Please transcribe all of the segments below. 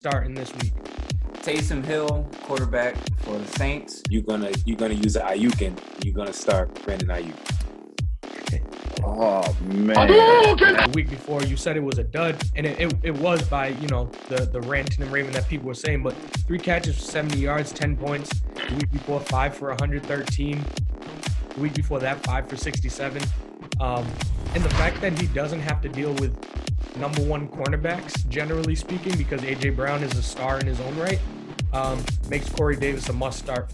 starting this week? Taysom Hill, quarterback for the Saints. You're gonna use an Aiyuk and you're gonna start Brandon Aiyuk. Oh man! The week before you said it was a dud, and it was by the ranting and raving that people were saying. But 3 catches for 70 yards, 10 points. The week before 5 for 113. The week before that 5 for 67. And the fact that he doesn't have to deal with number one cornerbacks, generally speaking, because A.J. Brown is a star in his own right, makes Corey Davis a must start.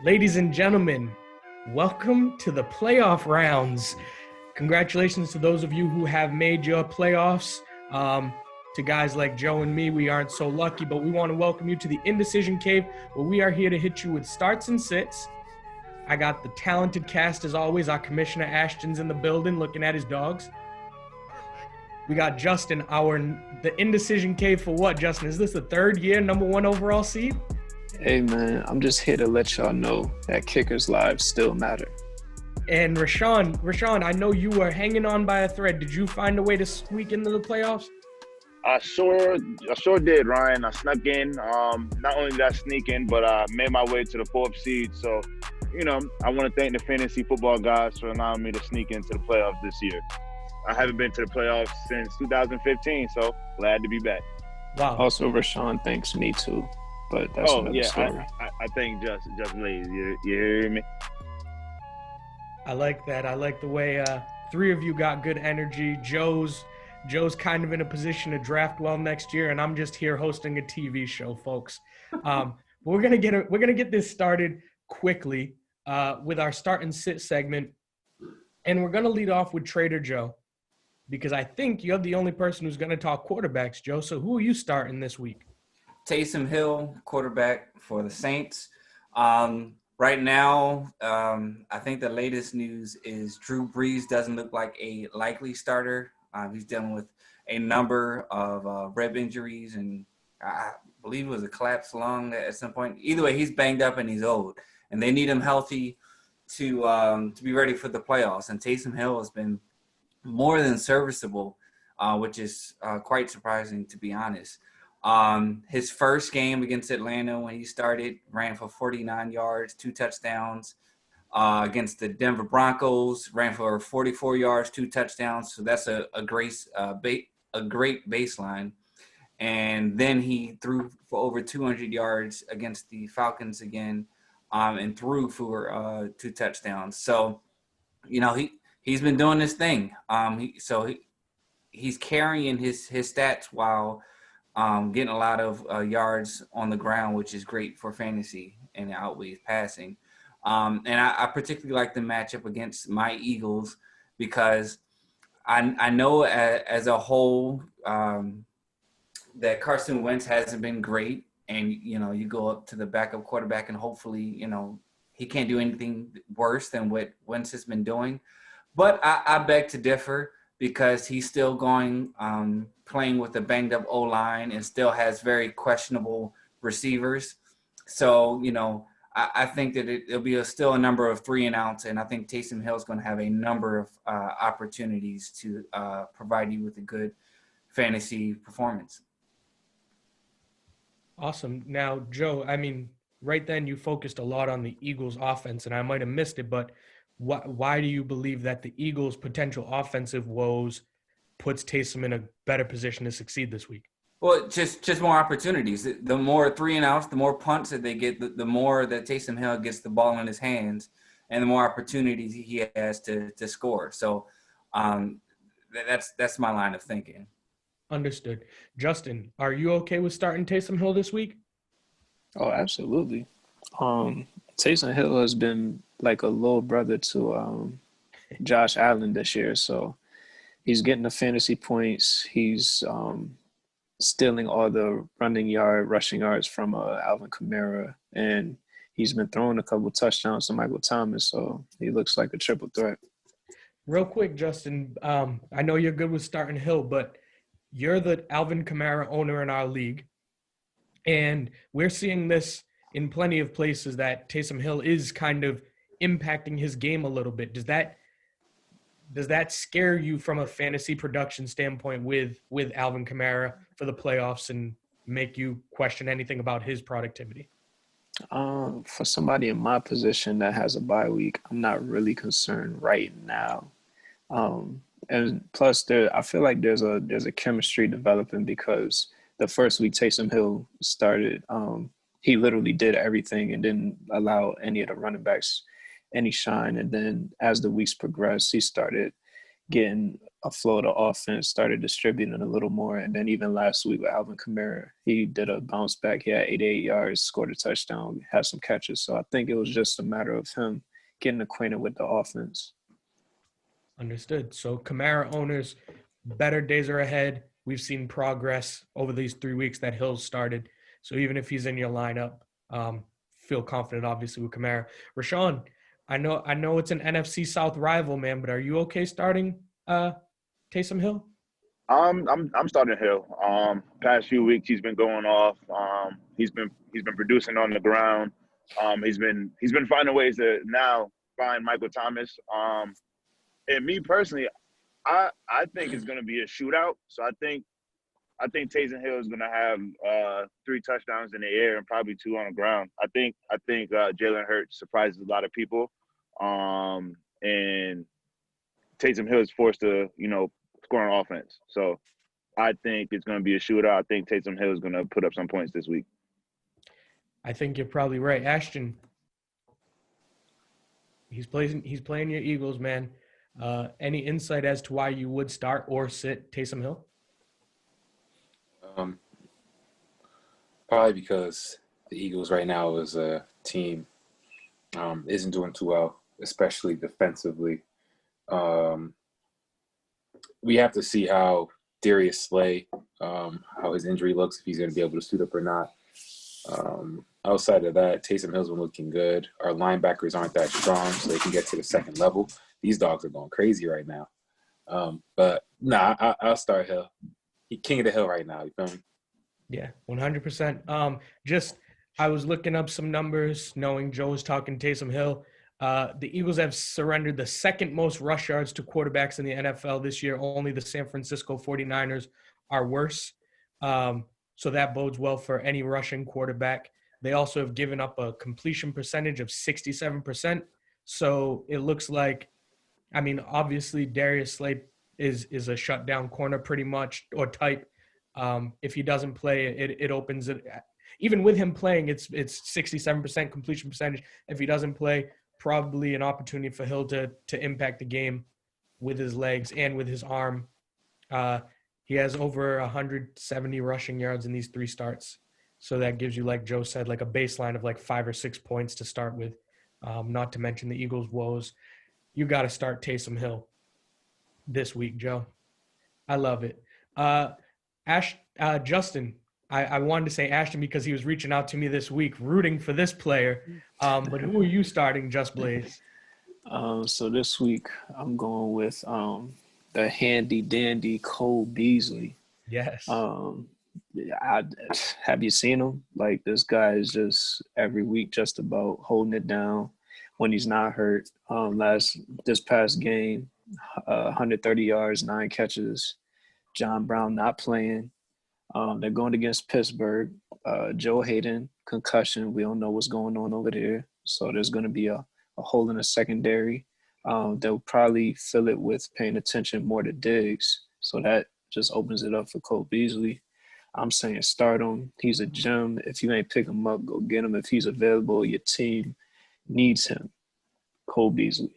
Ladies and gentlemen, welcome to the playoff rounds. Congratulations to those of you who have made your playoffs. To guys like Joe and me, we aren't so lucky, but we want to welcome you to the Indecision Cave, where we are here to hit you with starts and sits. I got the talented cast as always. Our Commissioner Ashton's in the building looking at his dogs. We got Justin, the Indecision Cave for what, Justin? Is this the third year number one overall seed? Hey man, I'm just here to let y'all know that kickers' lives still matter. And Rashawn, I know you were hanging on by a thread. Did you find a way to squeak into the playoffs? I sure did, Ryan. I snuck in. Not only did I sneak in, but I made my way to the 4th seed. So, I want to thank the fantasy football guys for allowing me to sneak into the playoffs this year. I haven't been to the playoffs since 2015, so glad to be back. Wow. Also, Rashawn thanks me too, but that's another story. I thank Justin Ladies. You hear me? I like that. I like the way 3 of you got good energy. Joe's kind of in a position to draft well next year, and I'm just here hosting a TV show, folks. We're gonna get this started quickly with our start and sit segment, and we're gonna lead off with Trader Joe, because I think you're the only person who's gonna talk quarterbacks, Joe. So who are you starting this week? Taysom Hill, quarterback for the Saints. Right now, I think the latest news is Drew Brees doesn't look like a likely starter. He's dealing with a number of rib injuries, and I believe it was a collapsed lung at some point. Either way, he's banged up and he's old, and they need him healthy to be ready for the playoffs. And Taysom Hill has been more than serviceable, which is quite surprising, to be honest. His first game against Atlanta, when he started, ran for 49 yards, 2 touchdowns. Against the Denver Broncos, ran for 44 yards, 2 touchdowns. So that's a great baseline. And then he threw for over 200 yards against the Falcons again, and threw for 2 touchdowns. So, he's been doing this thing. He's carrying his stats while getting a lot of yards on the ground, which is great for fantasy and outweighs passing. And I particularly like the matchup against my Eagles, because I know as a whole that Carson Wentz hasn't been great. And, you go up to the backup quarterback and hopefully, he can't do anything worse than what Wentz has been doing. But I beg to differ, because he's still playing with a banged-up O-line and still has very questionable receivers. So, I think that it'll be still a number of 3 and outs, and I think Taysom Hill is going to have a number of opportunities to provide you with a good fantasy performance. Awesome. Now, Joe, right then you focused a lot on the Eagles' offense, and I might have missed it, but why do you believe that the Eagles' potential offensive woes puts Taysom in a better position to succeed this week? Well, just more opportunities. The more 3 and outs, the more punts that they get, the more that Taysom Hill gets the ball in his hands, and the more opportunities he has to score. So that's my line of thinking. Understood. Justin, are you okay with starting Taysom Hill this week? Oh, absolutely. Taysom Hill has been like a little brother to Josh Allen this year, so he's getting the fantasy points. He's stealing all the rushing yards from Alvin Kamara, and he's been throwing a couple touchdowns to Michael Thomas, so he looks like a triple threat. Real quick, Justin, I know you're good with starting Hill, but you're the Alvin Kamara owner in our league, and we're seeing this in plenty of places that Taysom Hill is kind of impacting his game a little bit. Does that scare you from a fantasy production standpoint with Alvin Kamara for the playoffs and make you question anything about his productivity? For somebody in my position that has a bye week, I'm not really concerned right now. And plus, I feel like there's a chemistry developing because the first week Taysom Hill started, he literally did everything and didn't allow any of the running backs any shine. And then as the weeks progressed, he started getting a flow of the offense, started distributing a little more. And then even last week with Alvin Kamara, he did a bounce back. He had 88 yards, scored a touchdown, had some catches. So I think it was just a matter of him getting acquainted with the offense. Understood. So Kamara owners, better days are ahead. We've seen progress over these 3 weeks that Hill started. So even if he's in your lineup, feel confident, obviously, with Kamara. Rashawn, I know it's an NFC South rival, man, but are you okay starting Taysom Hill? I'm starting Hill. Past few weeks he's been going off. He's been producing on the ground. He's been finding ways to now find Michael Thomas. And me personally, I think it's going to be a shootout. So I think Taysom Hill is going to have 3 touchdowns in the air and probably 2 on the ground. I think Jalen Hurts surprises a lot of people, and Taysom Hill is forced to score on offense. So I think it's going to be a shootout. I think Taysom Hill is going to put up some points this week. I think you're probably right, Ashton. He's playing your Eagles, man. Any insight as to why you would start or sit Taysom Hill? Probably because the Eagles right now as a team isn't doing too well, especially defensively. We have to see how Darius Slay, how his injury looks, if he's going to be able to suit up or not. Outside of that, Taysom Hill's been looking good. Our linebackers aren't that strong, so they can get to the second level. These dogs are going crazy right now. But I'll start Hill. He's king of the hill right now. You feel me? Yeah, 100%. I was looking up some numbers, knowing Joe was talking Taysom Hill. The Eagles have surrendered the second most rush yards to quarterbacks in the NFL this year. Only the San Francisco 49ers are worse. So that bodes well for any rushing quarterback. They also have given up a completion percentage of 67%. So it looks like, obviously Darius Slay is a shutdown corner pretty much, or type. If he doesn't play, it opens it. Even with him playing, it's 67% completion percentage. If he doesn't play, probably an opportunity for Hill to impact the game with his legs and with his arm. He has over 170 rushing yards in these 3 starts. So that gives you, like Joe said, like a baseline of like 5 or 6 points to start with, not to mention the Eagles' woes. You got to start Taysom Hill this week, Joe. I love it. Justin, I wanted to say Ashton because he was reaching out to me this week, rooting for this player. But who are you starting, Just Blaze? So this week I'm going with the handy dandy Cole Beasley. Yes. Have you seen him? Like, this guy is just every week just about holding it down when he's not hurt. This past game, 130 yards, 9 catches. John Brown not playing. They're going against Pittsburgh. Joe Hayden, concussion. We don't know what's going on over there. So there's going to be a hole in the secondary. They'll probably fill it with paying attention more to Diggs. So that just opens it up for Cole Beasley. I'm saying start him. He's a gem. If you ain't pick him up, go get him. If he's available, your team needs him. Cole Beasley.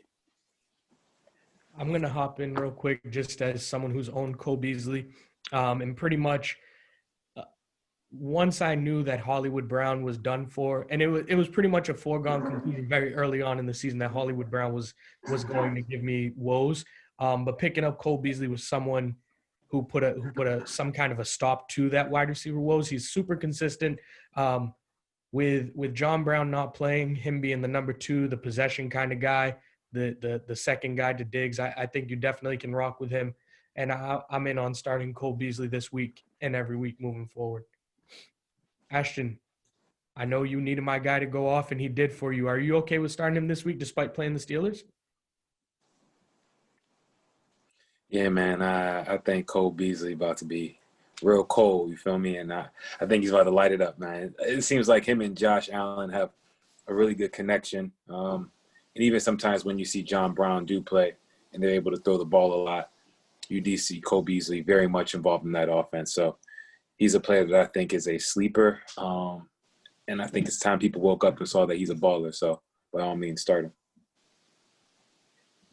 I'm going to hop in real quick just as someone who's owned Cole Beasley. And pretty much once I knew that Hollywood Brown was done for, and it was pretty much a foregone conclusion very early on in the season that Hollywood Brown was going to give me woes. But picking up Cole Beasley was someone who put some kind of a stop to that wide receiver woes. He's super consistent. With John Brown not playing, him being the number 2, the possession kind of guy, the second guy to Diggs, I think you definitely can rock with him. And I'm in on starting Cole Beasley this week and every week moving forward. Ashton, I know you needed my guy to go off, and he did for you. Are you okay with starting him this week despite playing the Steelers? Yeah, man. I think Cole Beasley about to be real cold. You feel me? And I think he's about to light it up, man. It seems like him and Josh Allen have a really good connection. And even sometimes when you see John Brown do play and they're able to throw the ball a lot, you do see Cole Beasley very much involved in that offense. So he's a player that I think is a sleeper. And I think it's time people woke up and saw that he's a baller. So by all means, start him.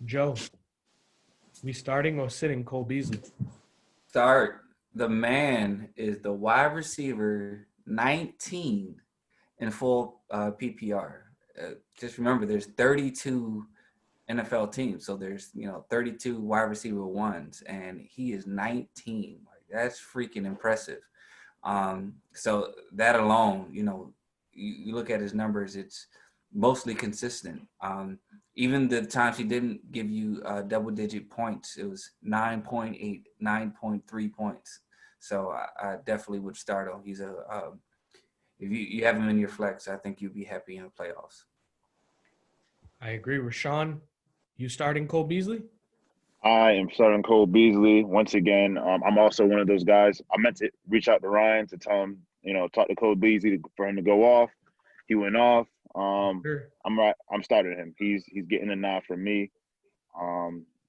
Joe, we starting or sitting Cole Beasley? Start. The man is the wide receiver 19 in full PPR. Just remember, there's 32 NFL teams, so there's 32 wide receiver ones, and he is 19. Like, that's freaking impressive. So that alone, you look at his numbers, it's mostly consistent. Even the times he didn't give you double-digit points, it was 9.8, 9.3 points. So I definitely would start him. He's if you have him in your flex, I think you'd be happy in the playoffs. I agree. Rashawn, you starting Cole Beasley? I am starting Cole Beasley. Once again, I'm also one of those guys. I meant to reach out to Ryan to tell him, talk to Cole Beasley for him to go off. He went off. Sure. I'm right. I'm starting him. He's getting a nod from me.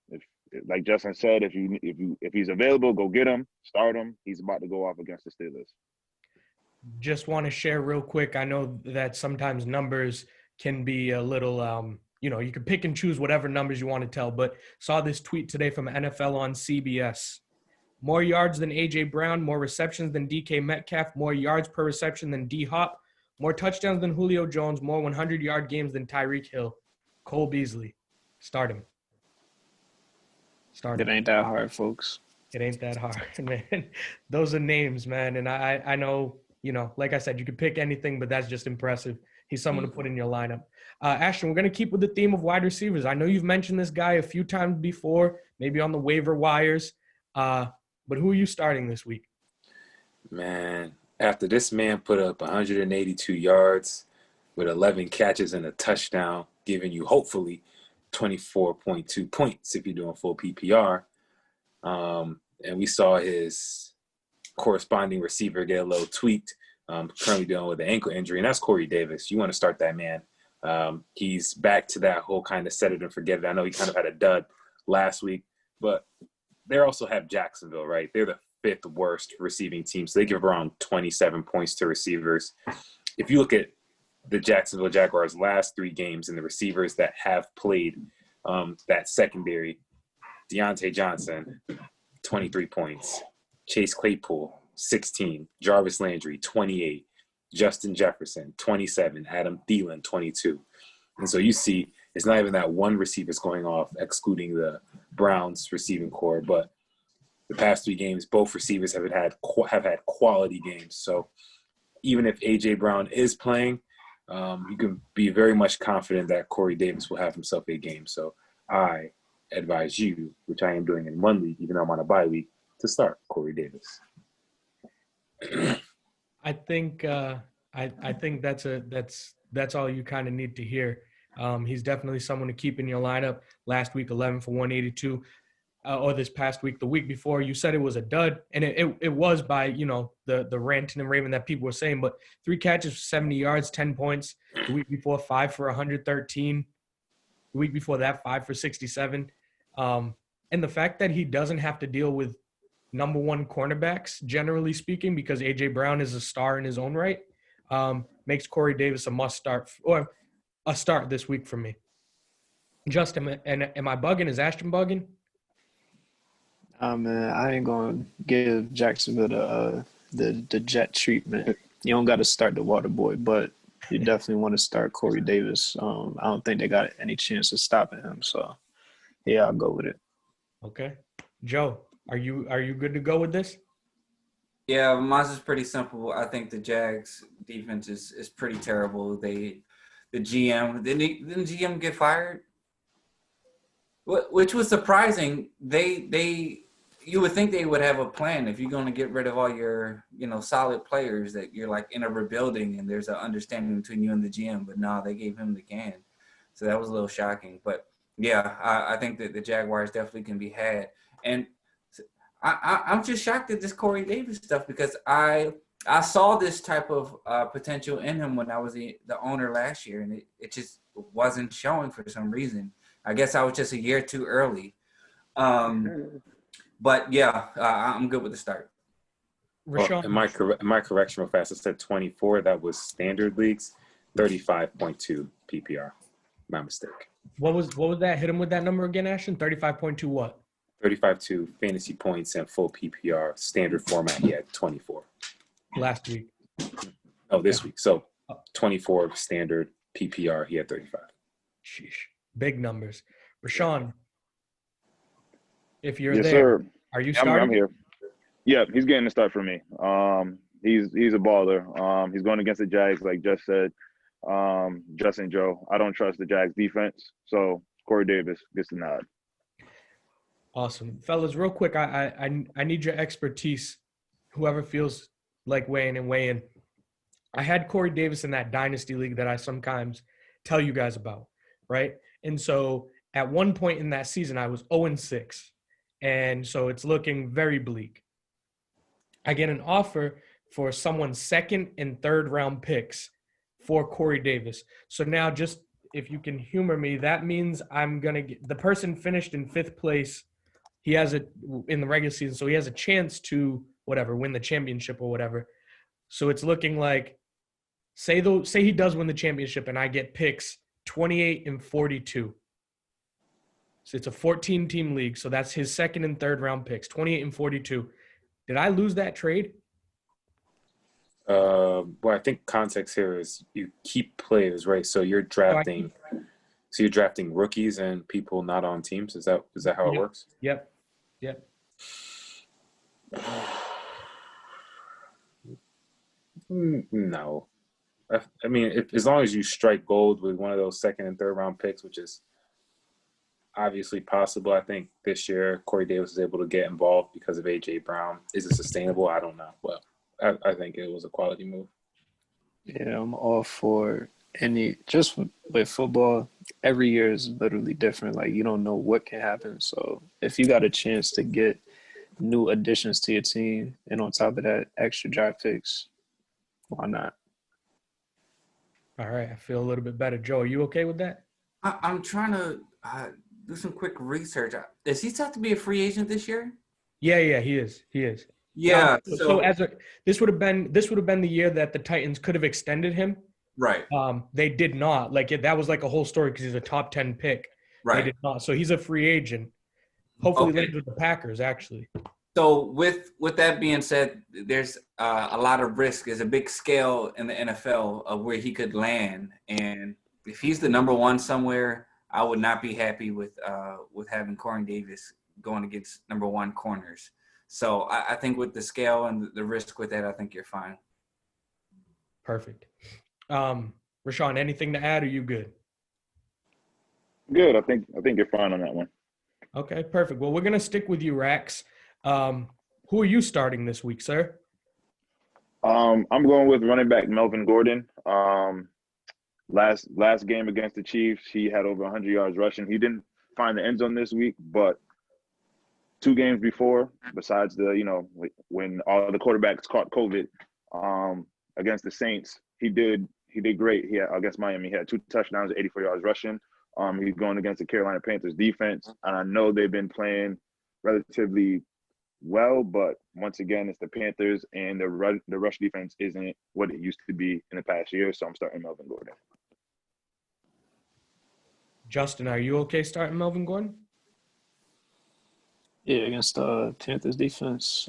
If like Justin said, if he's available, go get him. Start him. He's about to go off against the Steelers. Just want to share real quick. I know that sometimes numbers can be a little, you can pick and choose whatever numbers you want to tell, but saw this tweet today from NFL on CBS. More yards than A.J. Brown, more receptions than DK Metcalf, more yards per reception than D-Hop, more touchdowns than Julio Jones, more 100-yard games than Tyreek Hill. Cole Beasley. Start him. It ain't that hard, folks. It ain't that hard, man. Those are names, man. And I know, like I said, you could pick anything, but that's just impressive. He's someone to put in your lineup. Ashton, we're going to keep with the theme of wide receivers. I know you've mentioned this guy a few times before, maybe on the waiver wires. But who are you starting this week? Man, after this man put up 182 yards with 11 catches and a touchdown, giving you hopefully 24.2 points if you're doing full PPR. And we saw his corresponding receiver get a little tweaked, currently dealing with an ankle injury, and that's Corey Davis. You want to start that man. He's back to that whole kind of set it and forget it. I know he kind of had a dud last week, but they also have Jacksonville, right? They're the 5th worst receiving team, so they give around 27 points to receivers. If you look at the Jacksonville Jaguars' last 3 games and the receivers that have played that secondary, Deontay Johnson, 23 points. Chase Claypool, 16. Jarvis Landry, 28. Justin Jefferson, 27. Adam Thielen, 22. And so you see it's not even that one receiver's going off, excluding the Browns receiving core, but the past 3 games, both receivers have had quality games. So even if A.J. Brown is playing, you can be very much confident that Corey Davis will have himself a game. So I advise you, which I am doing in 1 league, even though I'm on a bye week, to start Corey Davis. I think I think that's all you kind of need to hear. He's definitely someone to keep in your lineup. Last week, 11 for 182. Or this past week, the week before, you said it was a dud, and it was by, the ranting and raving that people were saying, but 3 catches for 70 yards, 10 points. The week before, 5 for 113. The week before that, 5 for 67. And the fact that he doesn't have to deal with number 1 cornerbacks, generally speaking, because A.J. Brown is a star in his own right, makes Corey Davis a must start or a start this week for me. Justin, and am I bugging? Is Ashton bugging? Man, I ain't gonna give Jacksonville the jet treatment. You don't got to start the water boy, but you definitely want to start Corey Davis. I don't think they got any chance of stopping him. So, yeah, I'll go with it. Okay, Joe, are you good to go with this? Yeah, mine's is pretty simple. I think the Jags defense is pretty terrible. The GM didn't GM get fired, which was surprising. You would think they would have a plan if you're going to get rid of all your solid players, that you're like in a rebuilding and there's an understanding between you and the GM. But no, they gave him the can, so that was a little shocking. But yeah, I think that the Jaguars definitely can be had, and I'm just shocked at this Corey Davis stuff because I saw this type of potential in him when I was the owner last year, and it just wasn't showing for some reason. I guess I was just a year too early. But yeah, I'm good with the start. Rashawn, In my correction real fast, I said 24. That was standard leagues, 35.2 PPR. My mistake. what was that? Hit him with that number again, Ashton. 35.2 what? 35.2 fantasy points and full PPR standard format. He had 24. Last week. Oh, this week. So 24 standard PPR. He had 35. Sheesh. Big numbers. Rashawn, if you're Yes, there, sir. are you starting? I'm here. Yeah, he's getting the start for me. He's a baller. He's going against the Jags, like Jeff said. Justin Joe. I don't trust the Jags defense, so Corey Davis gets the nod. Awesome. Fellas, real quick, I need your expertise. Whoever feels like weighing in. I had Corey Davis in that dynasty league that I sometimes tell you guys about, right? And so at one point in that season, I was 0-6. And so it's looking very bleak. I get an offer for someone's second and third round picks for Corey Davis. So now just if you can humor me, that means I'm going to get – the person finished in fifth place. He has it in the regular season, so he has a chance to win the championship or whatever. So it's looking like say he does win the championship and I get picks 28 and 42. So it's a 14-team league, so that's his second and third round picks, 28 and 42. Did I lose that trade? Well, I think context here is you keep players, right? So you're drafting rookies and people not on teams. Is that how it works? Yep. No. I mean, as long as you strike gold with one of those second and third round picks, which is obviously possible. I think this year Corey Davis was able to get involved because of A.J. Brown. Is it sustainable? I don't know. Well, I think it was a quality move. Yeah, I'm all for just with football, every year is literally different. Like, you don't know what can happen. So if you got a chance to get new additions to your team and on top of that, extra draft picks, why not? All right, I feel a little bit better. Joe, are you okay with that? I'm trying to do some quick research. Is he set to be a free agent this year? Yeah, he is. Yeah. So this would have been the year that the Titans could have extended him. Right. They did not. That was like a whole story because he's a top 10 pick. Right. They did not. So he's a free agent. Hopefully lands with the Packers, actually. So with that being said, there's a lot of risk. There's a big scale in the NFL of where he could land, and if he's the number one somewhere, I would not be happy with having Corey Davis going against number one corners. So I think with the scale and the risk with that, I think you're fine. Perfect. Rashawn, anything to add? Or are you good? Good. I think you're fine on that one. Okay, perfect. Well, we're gonna stick with you, Rax. Who are you starting this week, sir? I'm going with running back Melvin Gordon. Last game against the Chiefs, he had over 100 yards rushing. He didn't find the end zone this week, but 2 games before, besides when all the quarterbacks caught COVID, against the Saints, he did great. He had, against Miami, he had 2 touchdowns, 84 yards rushing. He's going against the Carolina Panthers defense, and I know they've been playing relatively well, but once again, it's the Panthers, and the rush defense isn't what it used to be in the past year, so I'm starting Melvin Gordon. Justin, are you okay starting Melvin Gordon? Yeah, against the Panthers defense.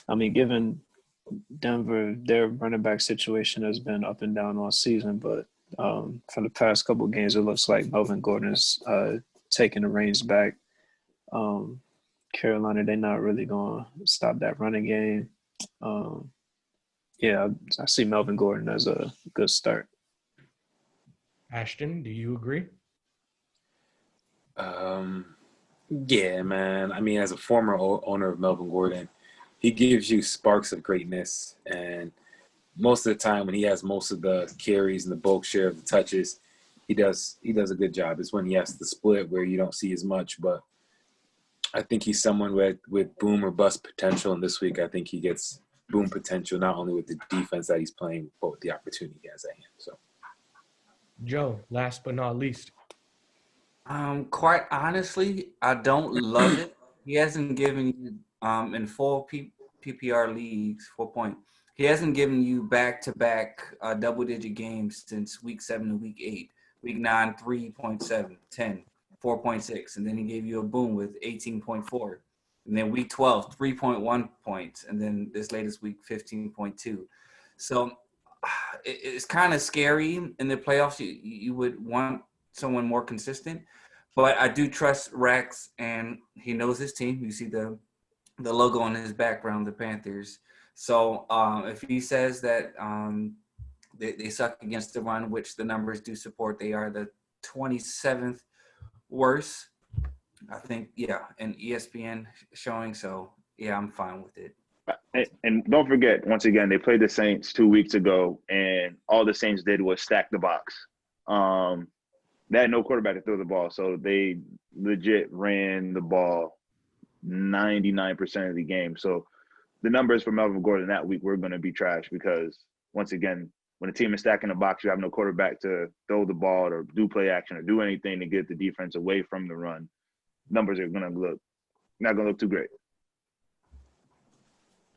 Given Denver, their running back situation has been up and down all season, but for the past couple of games, it looks like Melvin Gordon's taking the reins back. Carolina, they're not really going to stop that running game. I see Melvin Gordon as a good start. Ashton, do you agree? Yeah, man. I mean, as a former owner of Melvin Gordon, he gives you sparks of greatness, and most of the time when he has most of the carries and the bulk share of the touches, he does a good job. It's when he has to split where you don't see as much, but I think he's someone with boom or bust potential, and this week I think he gets boom potential not only with the defense that he's playing, but with the opportunity he has at hand. So, Joe, last but not least. Quite honestly, I don't love it. He hasn't given you in full PPR leagues 4 point. He hasn't given you back-to-back double-digit games since week 7 to week 8. Week 9, 3.7, 10, 4.6, and then he gave you a boom with 18.4. And then week 12, 3.1 points, and then this latest week, 15.2. So it's kind of scary in the playoffs. You would want someone more consistent, but I do trust Rex, and he knows his team. You see the logo on his background, the Panthers. So if he says that they suck against the run, which the numbers do support, they are the 27th worst, I think, and ESPN showing. So, I'm fine with it. And don't forget, once again, they played the Saints 2 weeks ago, and all the Saints did was stack the box. They had no quarterback to throw the ball, so they legit ran the ball 99% of the game. So the numbers for Melvin Gordon that week were going to be trash because, once again, when a team is stacking the box, you have no quarterback to throw the ball or do play action or do anything to get the defense away from the run. Numbers are not going to look too great.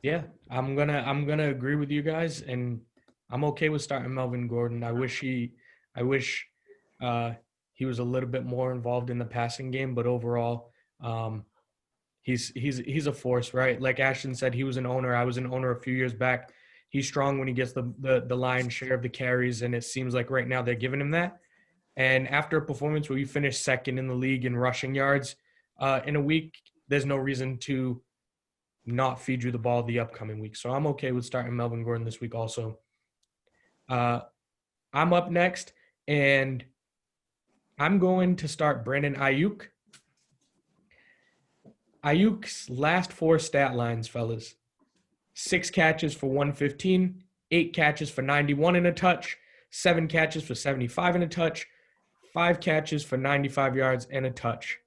Yeah, I'm gonna agree with you guys, and I'm okay with starting Melvin Gordon. I wish he was a little bit more involved in the passing game, but overall, he's a force, right? Like Ashton said, he was an owner. I was an owner a few years back. He's strong when he gets the lion's share of the carries, and it seems like right now they're giving him that. And after a performance where you finish second in the league in rushing yards in a week, there's no reason to not feed you the ball the upcoming week. So I'm okay with starting Melvin Gordon this week also. I'm up next, and I'm going to start Brandon Aiyuk. Ayuk's last 4 stat lines, fellas. 6 catches for 115, 8 catches for 91 and a touch, 7 catches for 75 and a touch, 5 catches for 95 yards and a touch.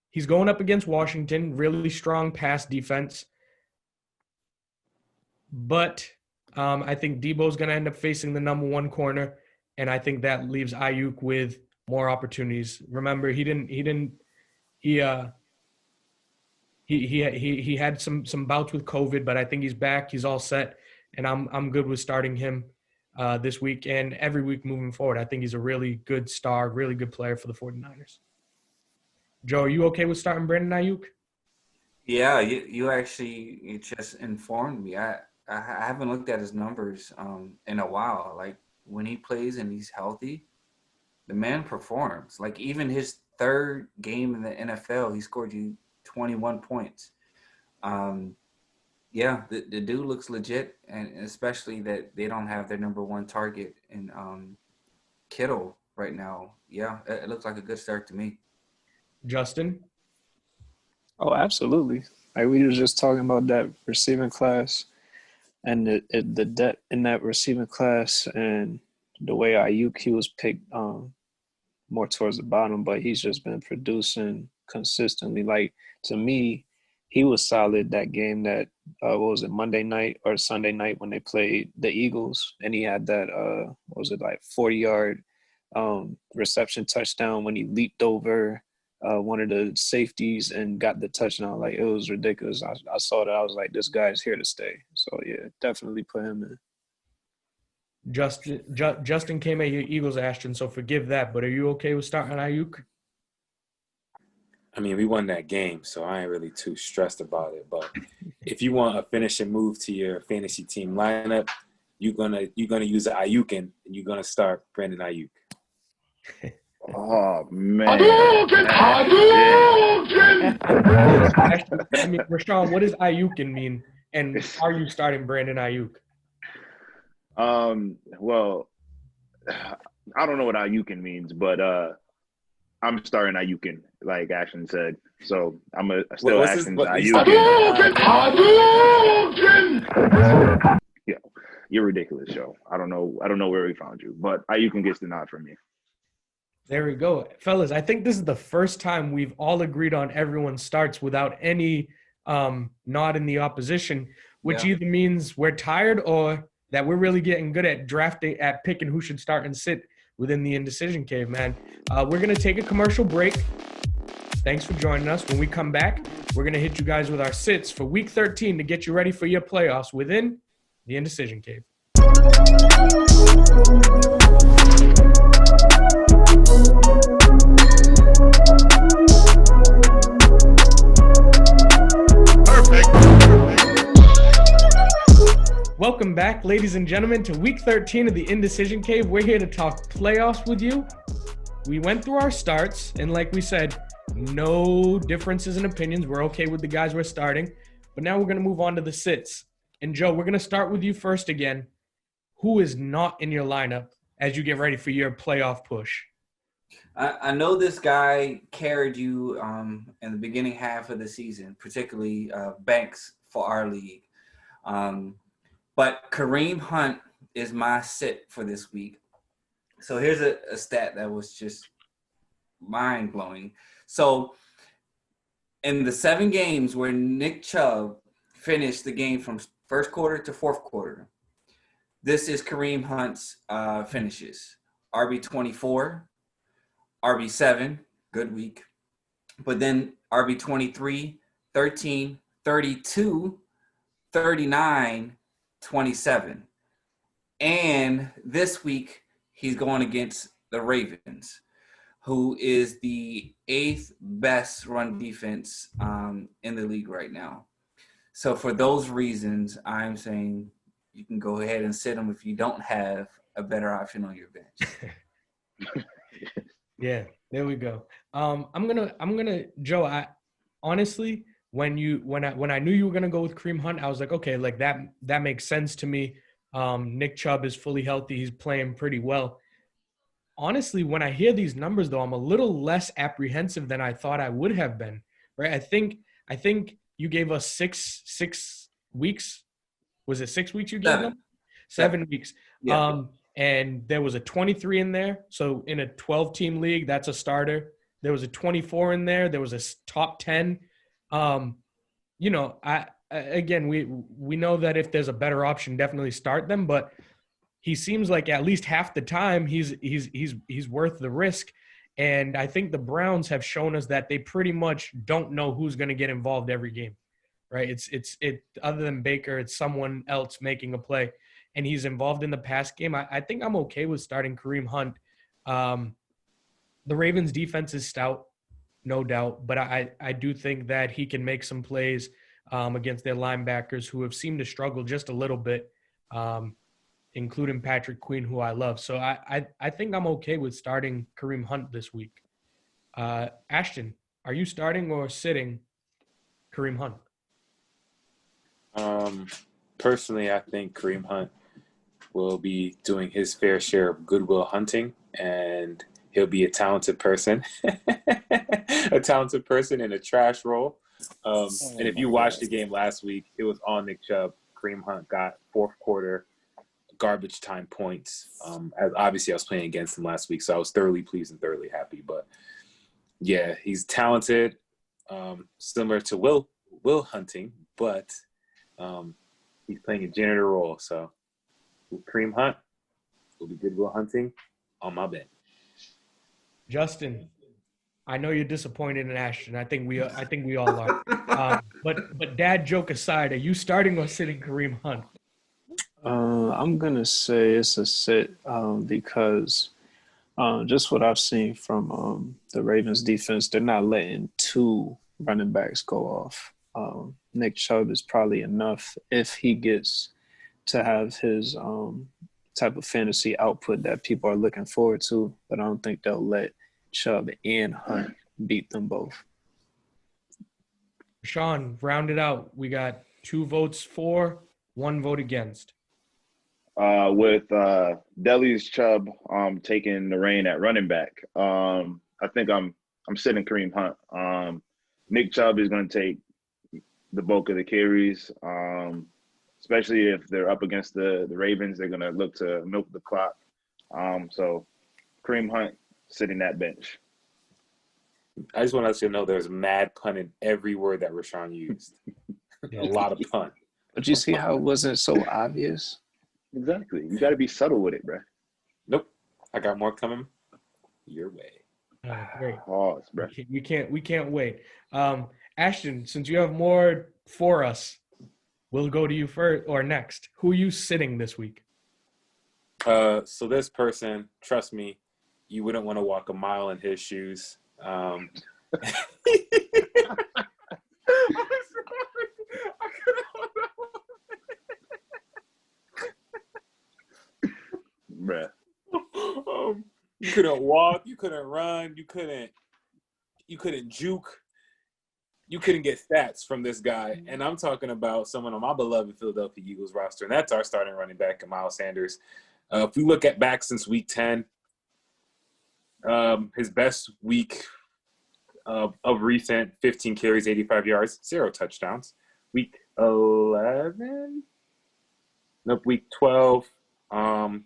He's going up against Washington, really strong pass defense. But I think Debo's going to end up facing the number 1 corner, and I think that leaves Aiyuk with more opportunities. Remember, he had some bouts with COVID, but I think he's back. He's all set, and I'm good with starting him this week and every week moving forward. I think he's a really good star, really good player for the 49ers. Joe, are you okay with starting Brandon Aiyuk? Yeah, you just informed me. I haven't looked at his numbers in a while. Like when he plays and he's healthy, the man performs. Like even his 3rd game in the NFL, he scored you 21 points. The dude looks legit, and especially that they don't have their number 1 target in Kittle right now. Yeah, it looks like a good start to me. Justin? Oh, absolutely. Like we were just talking about that receiving class and the depth in that receiving class, and the way Aiyuk, he was picked more towards the bottom, but he's just been producing consistently. Like, to me, he was solid that game that, what was it, Monday night or Sunday night when they played the Eagles, and he had that, 40-yard reception touchdown when he leaped over one of the safeties and got the touchdown. Like, it was ridiculous. I saw that. I was like, this guy's here to stay. So, yeah, definitely put him in. Justin came at your Eagles, Ashton, so forgive that. But are you okay with starting Aiyuk? I mean, we won that game, so I ain't really too stressed about it. But if you want a finishing move to your fantasy team lineup, you're gonna use the Aiyuk and you're gonna start Brandon Aiyuk. Oh man! I mean, Rashawn, what does Aiyuk mean? And are you starting Brandon Aiyuk? Well, I don't know what Aiyuk means, but I'm starting Aiyuk, like Ashton said. So I'm still Ashton's Aiyuk. Yeah, you're ridiculous, Joe. I don't know where we found you, but Aiyuk gets the nod from me. There we go. Fellas, I think this is the first time we've all agreed on everyone starts without any nod in the opposition, which Yeah. either means we're tired or that we're really getting good at drafting, at picking who should start and sit within the Indecision Cave, man. We're going to take a commercial break. Thanks for joining us. When we come back, we're going to hit you guys with our sits for Week 13 to get you ready for your playoffs within the Indecision Cave. Welcome back, ladies and gentlemen, to Week 13 of the Indecision Cave. We're here to talk playoffs with you. We went through our starts, and like we said, no differences in opinions. We're okay with the guys we're starting. But now we're going to move on to the sits. And Joe, we're going to start with you first again. Who is not in your lineup as you get ready for your playoff push? I know this guy carried you in the beginning half of the season, particularly Banks for our league. But Kareem Hunt is my sit for this week. So here's a stat that was just mind-blowing. So in the 7 games where Nick Chubb finished the game from first quarter to fourth quarter, this is Kareem Hunt's finishes. RB 24, RB 7, good week. But then RB 23, 13, 32, 39, 27. And this week, he's going against the Ravens, who is the 8th best run defense in the league right now. So for those reasons, I'm saying you can go ahead and sit him if you don't have a better option on your bench. Yeah, there we go. I'm gonna Joe, I honestly, when I knew you were gonna go with Kareem Hunt, I was like, okay, like that makes sense to me. Nick Chubb is fully healthy, he's playing pretty well. Honestly, when I hear these numbers though, I'm a little less apprehensive than I thought I would have been. Right? I think you gave us six weeks. Was it 6 weeks you gave them? 7 weeks. Yeah. And there was a 23 in there. So in a 12-team league, that's a starter. There was a 24 in there. There was a top 10. We know that if there's a better option, definitely start them. But he seems like at least half the time he's worth the risk. And I think the Browns have shown us that they pretty much don't know who's going to get involved every game. Right? It's other than Baker, it's someone else making a play. And he's involved in the pass game. I think I'm okay with starting Kareem Hunt. The Ravens' defense is stout, no doubt, but I do think that he can make some plays against their linebackers who have seemed to struggle just a little bit, including Patrick Queen, who I love. So I think I'm okay with starting Kareem Hunt this week. Ashton, are you starting or sitting Kareem Hunt? Personally, I think Kareem Hunt will be doing his fair share of goodwill hunting, and he'll be a talented person, a talented person in a trash role. And if you watched the game last week, it was on Nick Chubb. Kareem Hunt got fourth quarter garbage time points. Obviously, I was playing against him last week, so I was thoroughly pleased and thoroughly happy. But yeah, he's talented, similar to Will Hunting, but he's playing a janitor role. So with Kareem Hunt, will be goodwill hunting on my bench. Justin, I know you're disappointed in Ashton. I think we all are. But dad joke aside, are you starting or sitting Kareem Hunt? I'm gonna say it's a sit because just what I've seen from the Ravens defense, they're not letting 2 running backs go off. Nick Chubb is probably enough if he gets to have his type of fantasy output that people are looking forward to, but I don't think they'll let Chubb and Hunt beat them both. Sean, round it out. We got 2 votes for, 1 vote against. With Deli's Chubb taking the reign at running back, I think I'm sitting Kareem Hunt. Nick Chubb is going to take the bulk of the carries, especially if they're up against the Ravens. They're going to look to milk the clock. So Kareem Hunt sitting that bench. I just want to let you know there's mad pun in every word that Rashawn used. A lot of pun. But you see how it wasn't so obvious? Exactly. You got to be subtle with it, bro. Nope. I got more coming your way. Great. Pause, bro. We can't wait. Ashton, since you have more for us, we'll go to you first or next. Who are you sitting this week? So this person, trust me, you wouldn't want to walk a mile in his shoes. Bruh. You couldn't walk, you couldn't run, you couldn't juke, you couldn't get stats from this guy. And I'm talking about someone on my beloved Philadelphia Eagles roster, and that's our starting running back, Miles Sanders. If we look at back since week 10, his best week of recent, 15 carries, 85 yards, 0 touchdowns. Week 11? Nope, week 12,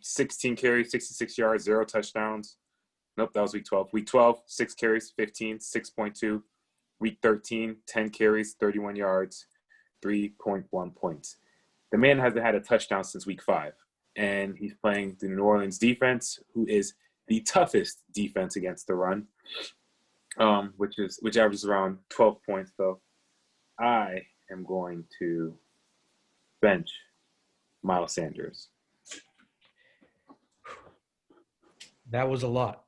16 carries, 66 yards, 0 touchdowns. Nope, that was week 12. Week 12, 6 carries, 15, 6.2. Week 13, 10 carries, 31 yards, 3.1 points. The man hasn't had a touchdown since week 5, and he's playing the New Orleans defense, who is the toughest defense against the run, which averages around 12 points. So I am going to bench Miles Sanders. That was a lot.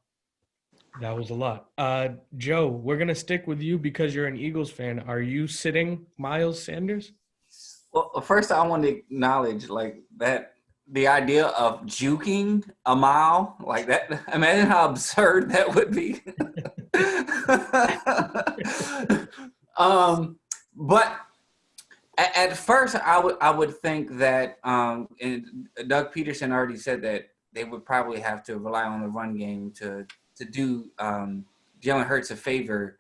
Joe, we're going to stick with you because you're an Eagles fan. Are you sitting Miles Sanders? Well, first I want to acknowledge that the idea of juking a mile like that. Imagine how absurd that would be. But at first I would think that, and Doug Peterson already said that they would probably have to rely on the run game to do Jalen Hurts a favor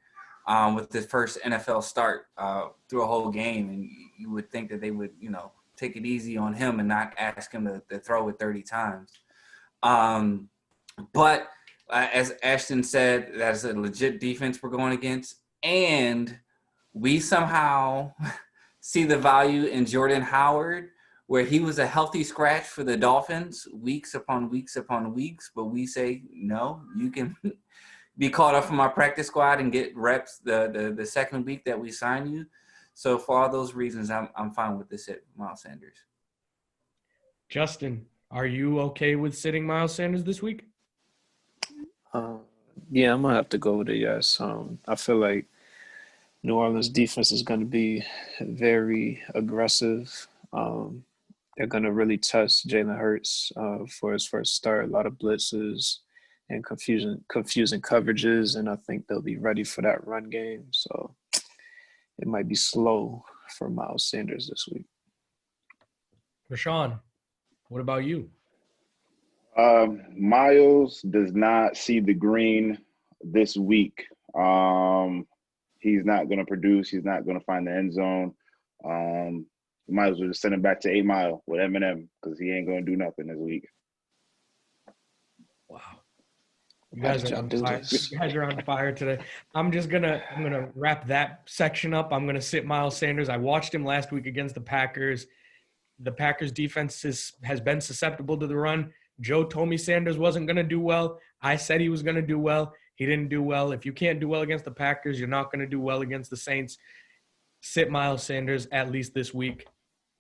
with his first NFL start through a whole game, and you would think that they would, take it easy on him and not ask him to throw it 30 times. But as Ashton said, that's a legit defense we're going against, and we somehow see the value in Jordan Howard, where he was a healthy scratch for the Dolphins weeks upon weeks upon weeks, but we say, no, you can be called up from our practice squad and get reps the second week that we sign you. So for all those reasons, I'm fine with this hit, Miles Sanders. Justin, are you okay with sitting Miles Sanders this week? Yeah, I'm going to have to go with a yes. I feel like New Orleans defense is going to be very aggressive. They're going to really test Jalen Hurts for his first start. A lot of blitzes and confusing coverages, and I think they'll be ready for that run game. So it might be slow for Miles Sanders this week. Rashawn, what about you? Miles does not see the green this week. He's not going to produce. He's not going to find the end zone. You might as well just send him back to 8 Mile with Eminem because he ain't going to do nothing this week. Wow. You guys are on fire. You guys are on fire today. I'm gonna wrap that section up. I'm gonna sit Miles Sanders. I watched him last week against the Packers. The Packers defense has been susceptible to the run. Joe told me Sanders wasn't gonna do well. I said he was gonna do well. He didn't do well. If you can't do well against the Packers, you're not gonna do well against the Saints. Sit Miles Sanders at least this week.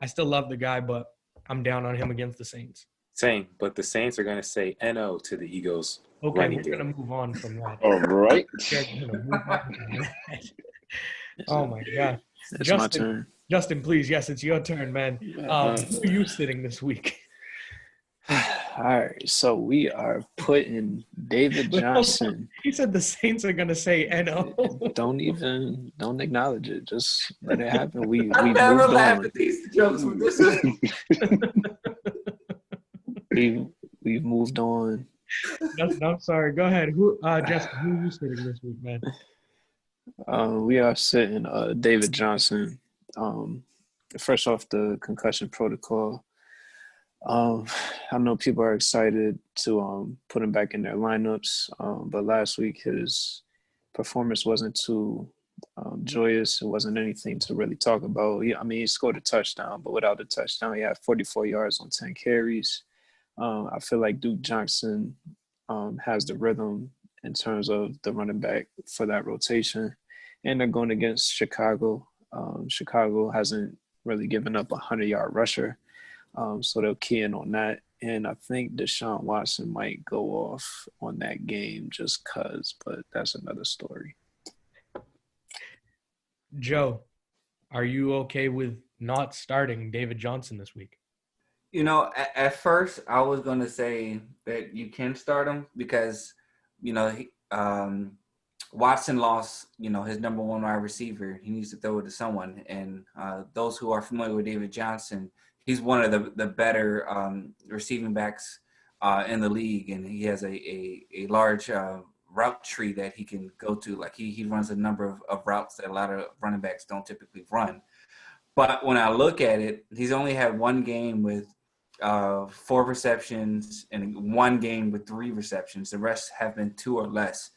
I still love the guy, but I'm down on him against the Saints. Same, but the Saints are going to say NO to the Eagles. Okay, we're going to move on from that. All right. Oh, my God. It's my turn. Justin, please. Yes, it's your turn, man. Who are you sitting this week? All right, so we are putting David Johnson. He said the Saints are going to say NO. Don't acknowledge it. Just let it happen. We never moved laugh on. at these jokes with this. We've moved on. Justin, I'm sorry. Go ahead. Justin, who are you sitting this week, man? We are sitting David Johnson. Fresh off the concussion protocol. Um, I know people are excited to put him back in their lineups, but last week his performance wasn't too joyous. It wasn't anything to really talk about. I mean, he scored a touchdown, but without the touchdown, he had 44 yards on 10 carries. I feel like Duke Johnson has the rhythm in terms of the running back for that rotation. And they're going against Chicago. Chicago hasn't really given up a 100-yard rusher. So they'll key in on that. And I think Deshaun Watson might go off on that game just because, but that's another story. Joe, are you okay with not starting David Johnson this week? You know, at first I was going to say that you can start him because, Watson lost, his number one wide receiver. He needs to throw it to someone. And those who are familiar with David Johnson, he's one of the better receiving backs in the league. And he has a large route tree that he can go to. Like he runs a number of routes that a lot of running backs don't typically run. But when I look at it, he's only had one game with 4 receptions and one game with 3 receptions. The rest have been 2 or less.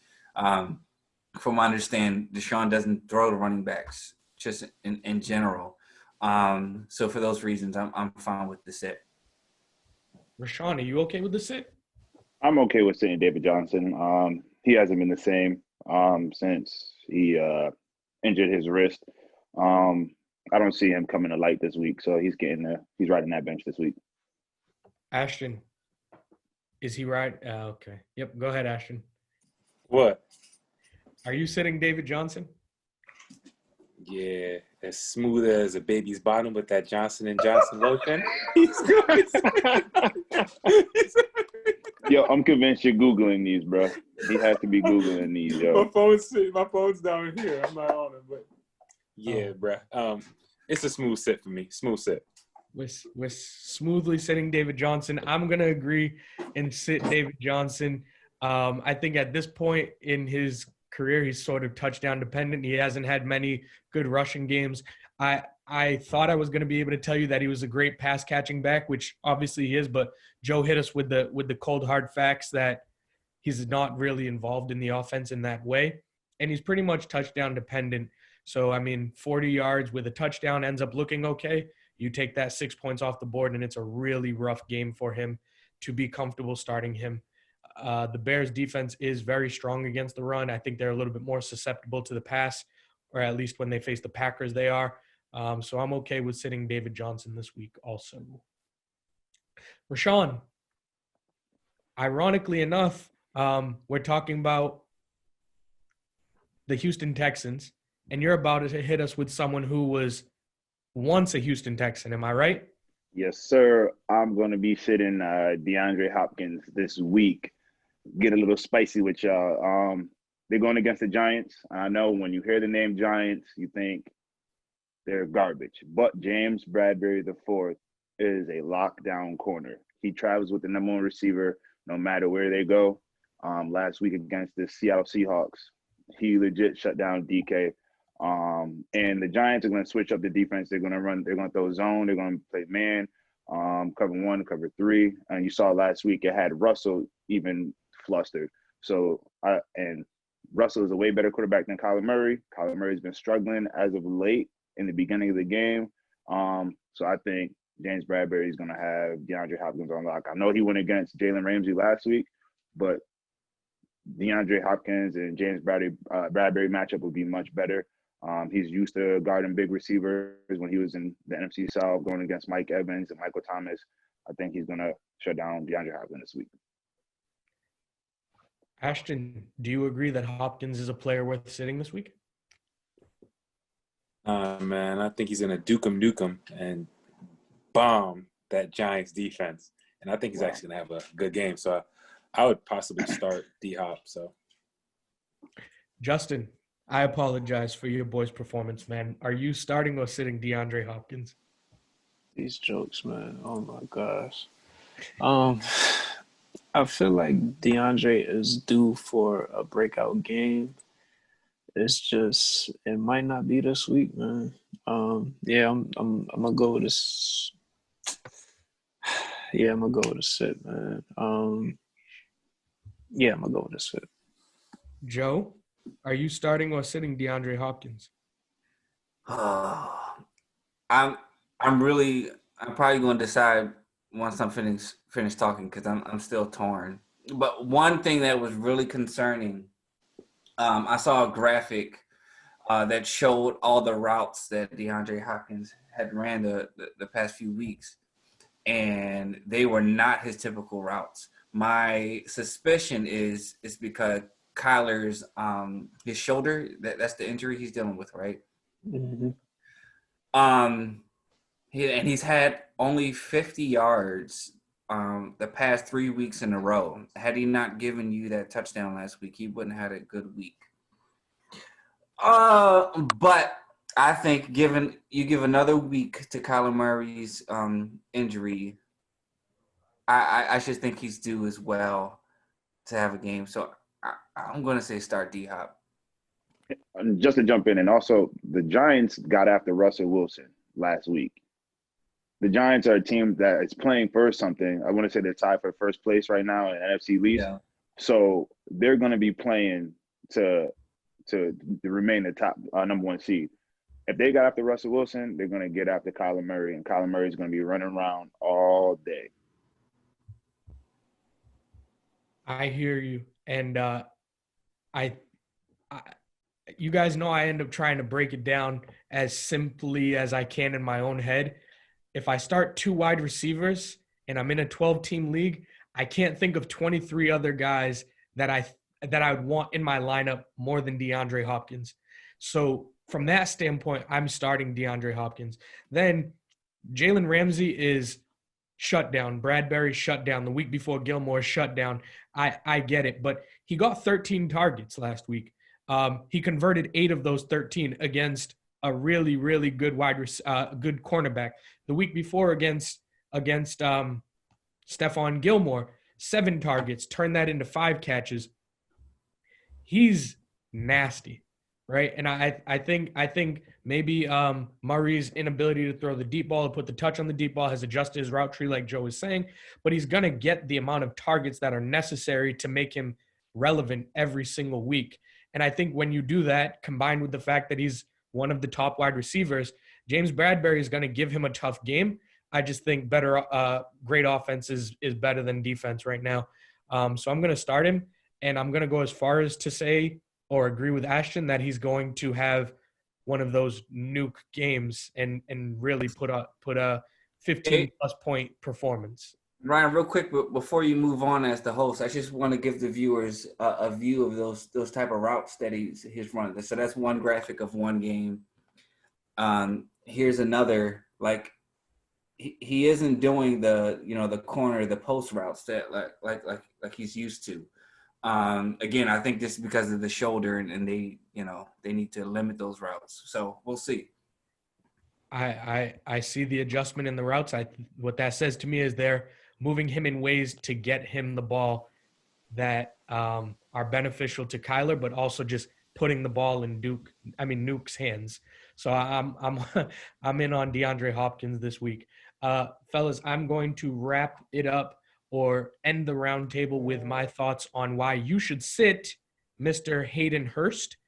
From my understanding, Deshaun doesn't throw to running backs just in general. So for those reasons, I'm fine with the sit. Rashawn, are you okay with the sit? I'm okay with sitting David Johnson. He hasn't been the same since he injured his wrist. I don't see him coming to light this week, so he's riding that bench this week. Ashton, is he right? Okay. Yep. Go ahead, Ashton. What? Are you sitting David Johnson? Yeah, as smooth as a baby's bottom with that Johnson & Johnson lotion. He's good. Yo, I'm convinced you're Googling these, bro. He has to be Googling these, yo. My phone's down here. I'm not on it, but yeah, bro. It's a smooth sit for me. Smooth sit. We're smoothly sitting David Johnson. I'm gonna agree and sit David Johnson. I think at this point in his career, he's sort of touchdown dependent. He hasn't had many good rushing games. I thought I was going to be able to tell you that he was a great pass catching back, which obviously he is, but Joe hit us with the cold hard facts that he's not really involved in the offense in that way. And he's pretty much touchdown dependent. So, I mean, 40 yards with a touchdown ends up looking okay. You take that 6 points off the board, and it's a really rough game for him to be comfortable starting him. The Bears defense is very strong against the run. I think they're a little bit more susceptible to the pass, or at least when they face the Packers, they are. So I'm okay with sitting David Johnson this week also. Rashawn, ironically enough, we're talking about the Houston Texans, and you're about to hit us with someone who was once a Houston Texan. Am I right? Yes, sir. I'm going to be sitting DeAndre Hopkins this week. Get a little spicy with y'all. They're going against the Giants. I know when you hear the name Giants, you think they're garbage. But James Bradbury IV is a lockdown corner. He travels with the number 1 receiver no matter where they go. Last week against the Seattle Seahawks, he legit shut down DK. And the Giants are going to switch up the defense. They're going to throw zone. They're going to play man, cover 1, cover 3. And you saw last week it had Russell even flustered. So, and Russell is a way better quarterback than Kyler Murray. Kyler Murray's been struggling as of late in the beginning of the game. So I think James Bradbury is going to have DeAndre Hopkins on lock. I know he went against Jalen Ramsey last week, but DeAndre Hopkins and James Bradbury matchup would be much better. He's used to guarding big receivers when he was in the NFC South going against Mike Evans and Michael Thomas. I think he's going to shut down DeAndre Hopkins this week. Ashton, do you agree that Hopkins is a player worth sitting this week? Man, I think he's going to nuke him and bomb that Giants defense. And I think he's actually going to have a good game. So I would possibly start D-Hop. So, Justin, I apologize for your boy's performance, man. Are you starting or sitting DeAndre Hopkins? These jokes, man. Oh, my gosh. I feel like DeAndre is due for a breakout game. It's just it might not be this week, man. I'm gonna go with this. Yeah, I'm gonna go with a sit, man. Yeah, I'm gonna go with a sit. Joe, are you starting or sitting DeAndre Hopkins? I'm I'm probably going to decide once I'm finished talking because I'm still torn. But one thing that was really concerning, I saw a graphic that showed all the routes that DeAndre Hopkins had ran the past few weeks, and they were not his typical routes. My suspicion is because Kyler's his shoulder, that's the injury he's dealing with, right? Mm-hmm. He's had only 50 yards the past 3 weeks in a row. Had he not given you that touchdown last week, he wouldn't have had a good week. But I think given you give another week to Kyler Murray's injury, I should think he's due as well to have a game. So I'm going to say start D-Hop. Just to jump in, and also the Giants got after Russell Wilson last week. The Giants are a team that is playing for something. I want to say they're tied for first place right now in NFC East. Yeah. So they're going to be playing to remain the top number one seed. If they got after Russell Wilson, they're going to get after Kyler Murray, and Kyler Murray is going to be running around all day. I hear you, and you guys know I end up trying to break it down as simply as I can in my own head. If I start 2 wide receivers and I'm in a 12-team league, I can't think of 23 other guys that I would want in my lineup more than DeAndre Hopkins. So from that standpoint, I'm starting DeAndre Hopkins. Then Jalen Ramsey is shut down. Bradbury shut down. The week before, Gilmore shut down. I get it, but he got 13 targets last week. He converted 8 of those 13 against a really, really good good cornerback. The week before against Stephon Gilmore, 7 targets, turned that into 5 catches. He's nasty, right? And I think maybe Murray's inability to throw the deep ball, to put the touch on the deep ball, has adjusted his route tree, like Joe was saying. But he's going to get the amount of targets that are necessary to make him relevant every single week. And I think when you do that, combined with the fact that he's one of the top wide receivers, James Bradbury is going to give him a tough game. I just think great offense is better than defense right now. So I'm going to start him, and I'm going to go as far as to say or agree with Ashton that he's going to have one of those nuke games and really put a 15-plus point performance. Ryan, real quick, before you move on as the host, I just want to give the viewers a view of those type of routes that he's running. So that's one graphic of one game. Here's another, like he isn't doing the corner, the post routes that like he's used to. Again, I think this is because of the shoulder, and they need to limit those routes. So we'll see. I see the adjustment in the routes. What that says to me is they're moving him in ways to get him the ball that are beneficial to Kyler, but also just putting the ball in Nuke's hands. So I'm in on DeAndre Hopkins this week. Fellas, I'm going to wrap it up or end the round table with my thoughts on why you should sit Mr. Hayden Hurst,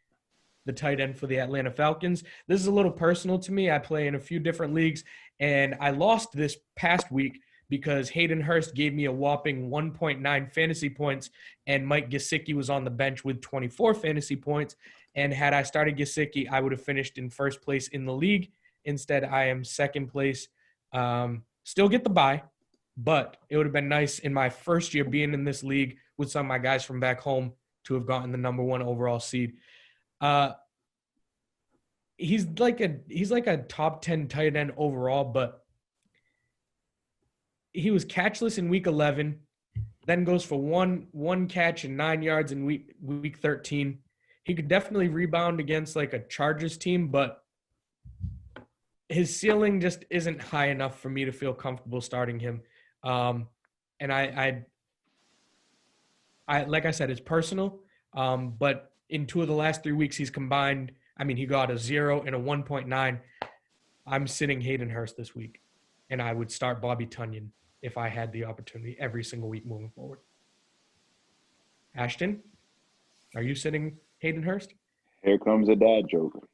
the tight end for the Atlanta Falcons. This is a little personal to me. I play in a few different leagues, and I lost this past week because Hayden Hurst gave me a whopping 1.9 fantasy points, and Mike Gesicki was on the bench with 24 fantasy points. And had I started Gesicki, I would have finished in first place in the league. Instead, I am second place. Still get the bye, but it would have been nice in my first year being in this league with some of my guys from back home to have gotten the number 1 overall seed. He's like a top 10 tight end overall, but he was catchless in week 11, then goes for one catch and 9 yards in week 13. He could definitely rebound against like a Chargers team, but his ceiling just isn't high enough for me to feel comfortable starting him. And I like I said, it's personal. But in 2 of the last 3 weeks, he's combined. He got a 0 and a 1.9. I'm sitting Hayden Hurst this week, and I would start Bobby Tunyon. if I had the opportunity every single week moving forward. Ashton, are you sitting Hayden Hurst? Here comes a dad joke.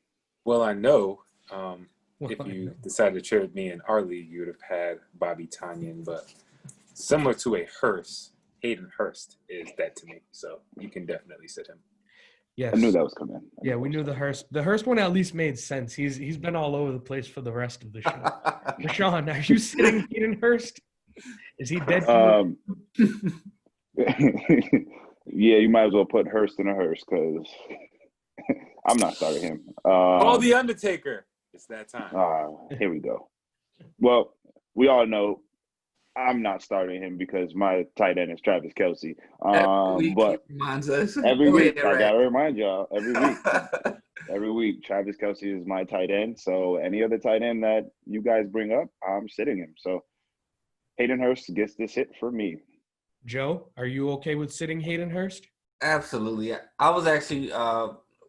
Well, I know Well, if I you know. decided to trade me in our league, you would have had Bobby Tonyan, but similar to a Hurst, Hayden Hurst is that to me. So you can definitely sit him. Yes. I knew that was coming. Yeah, we knew the Hurst. The Hurst one at least made sense. He's been all over the place for the rest of the show. Rashawn, are you sitting Hayden Hurst? Is he dead? Yeah, you might as well put Hurst in a hearse because I'm not starting him. Call the Undertaker. It's that time. Here we go. Well, we all know I'm not starting him because my tight end is Travis Kelce. But reminds us. every Go week, ahead, I gotta remind y'all, every Ray. week, Travis Kelce is my tight end. So any other tight end that you guys bring up, I'm sitting him. So Hayden Hurst gets this hit for me. Joe, are you okay with sitting Hayden Hurst? Absolutely. I was actually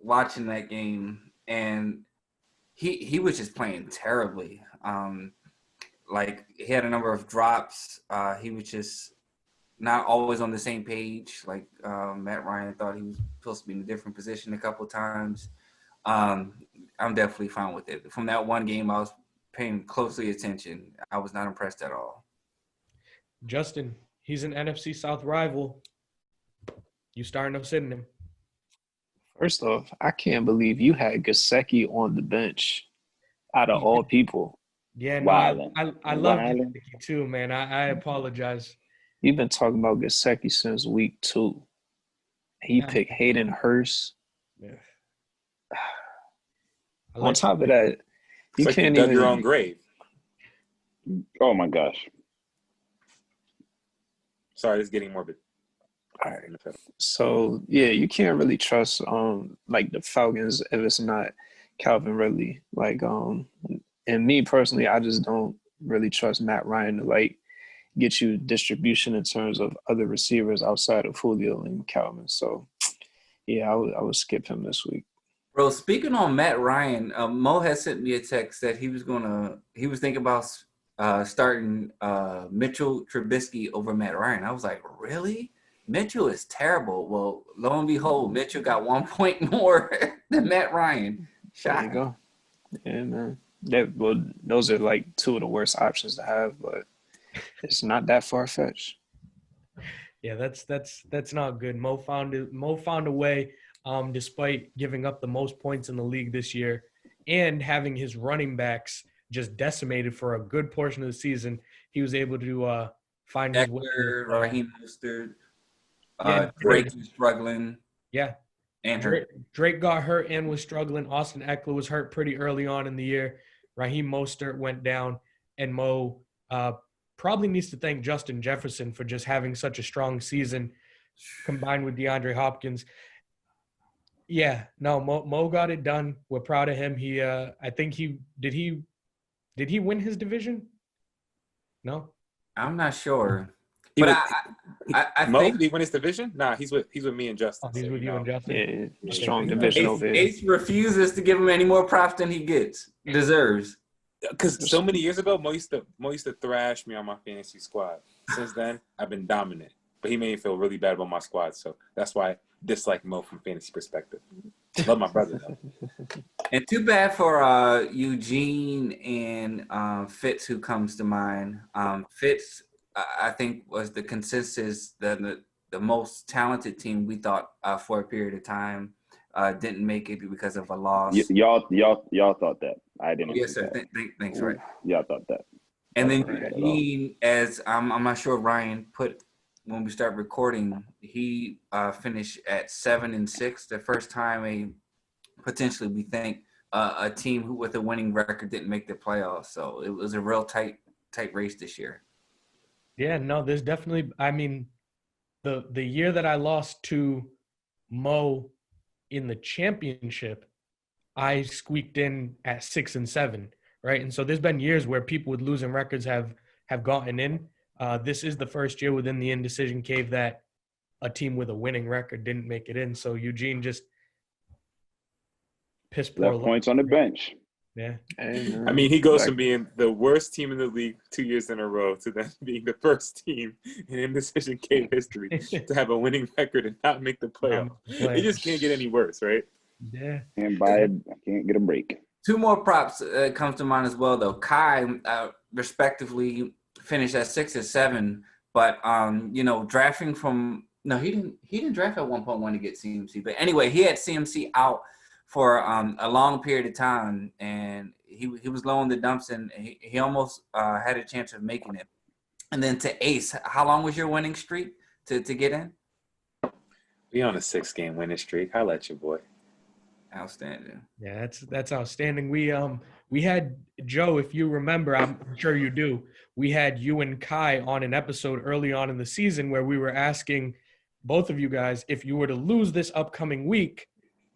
watching that game, and he was just playing terribly. Like, he had a number of drops. He was just not always on the same page. Like, Matt Ryan thought he was supposed to be in a different position a couple of times. I'm definitely fine with it. From that one game, I was paying closely attention. I was not impressed at all. Justin, he's an NFC South rival. You starting to sitting him? First off, I can't believe you had Gesicki on the bench out of all people. Yeah, no, I love Gesicki too, man. I apologize. You've been talking about Gesicki since week 2. He picked Hayden Hurst. Yeah. On top of that, you like can't you dug even your own grave. Oh my gosh. Sorry, it's getting morbid. All right. So yeah, you can't really trust like the Falcons if it's not Calvin Ridley. Like and me personally, I just don't really trust Matt Ryan to like get you distribution in terms of other receivers outside of Julio and Calvin. So yeah, I would skip him this week. Bro, speaking on Matt Ryan, Mo has sent me a text that he was thinking about starting Mitchell Trubisky over Matt Ryan. I was like, really? Mitchell is terrible. Well, lo and behold, Mitchell got 1 point more than Matt Ryan. There you go. Yeah, man. Those are like two of the worst options to have, but it's not that far-fetched. Yeah, that's not good. Mo found a way, despite giving up the most points in the league this year and having his running backs just decimated for a good portion of the season. He was able to find his way. Raheem Mostert, Drake was struggling. Yeah. And Drake got hurt and was struggling. Austin Eckler was hurt pretty early on in the year. Raheem Mostert went down, and Mo probably needs to thank Justin Jefferson for just having such a strong season combined with DeAndre Hopkins. Yeah, no, Mo got it done. We're proud of him. I think did he win his division? No? I'm not sure. But I Mo, think did he win his division? Nah, he's with me and Justin. He's with you and Justin. Yeah, strong division over here. Ace refuses to give him any more props than he deserves. Because so many years ago, Mo used to thrash me on my fantasy squad. Since then, I've been dominant. But he made me feel really bad about my squad, so that's why I dislike Mo from fantasy perspective. Love my brother though. And too bad for Eugene and Fitz, who comes to mind. Fitz, I think, was the consensus the most talented team we thought for a period of time. Didn't make it because of a loss. Y'all thought that. I didn't. Yes, sir. Thanks, right. Y'all thought that. And then Eugene, as I'm not sure Ryan put when we start recording, he finished at 7-6, the first time potentially we think a team who with a winning record didn't make the playoffs. So it was a real tight race this year. Yeah, no, there's definitely. I mean, the year that I lost to Mo in the championship, I squeaked in at 6-7, right? And so there's been years where people with losing records have gotten in. This is the first year within the Indecision Cave that a team with a winning record didn't make it in. So Eugene just pissed poor left points on the bench. Yeah. I mean, he goes from being the worst team in the league 2 years in a row to then being the first team in Indecision game history to have a winning record and not make the playoff. It just can't get any worse, right? Yeah. Can't buy it. I can't get a break. Two more props comes to mind as well, though. Kai, respectively, finished at 6 and 7, but drafting from he didn't draft at 1.1 to get CMC, but anyway, he had CMC out for a long period of time, and he was low in the dumps, and he almost had a chance of making it. And then to Ace, how long was your winning streak to get in? We on a 6-game winning streak. I'll let you, boy. Outstanding. Yeah, that's outstanding. We had Joe, if you remember, I'm sure you do. We had you and Kai on an episode early on in the season where we were asking both of you guys, if you were to lose this upcoming week,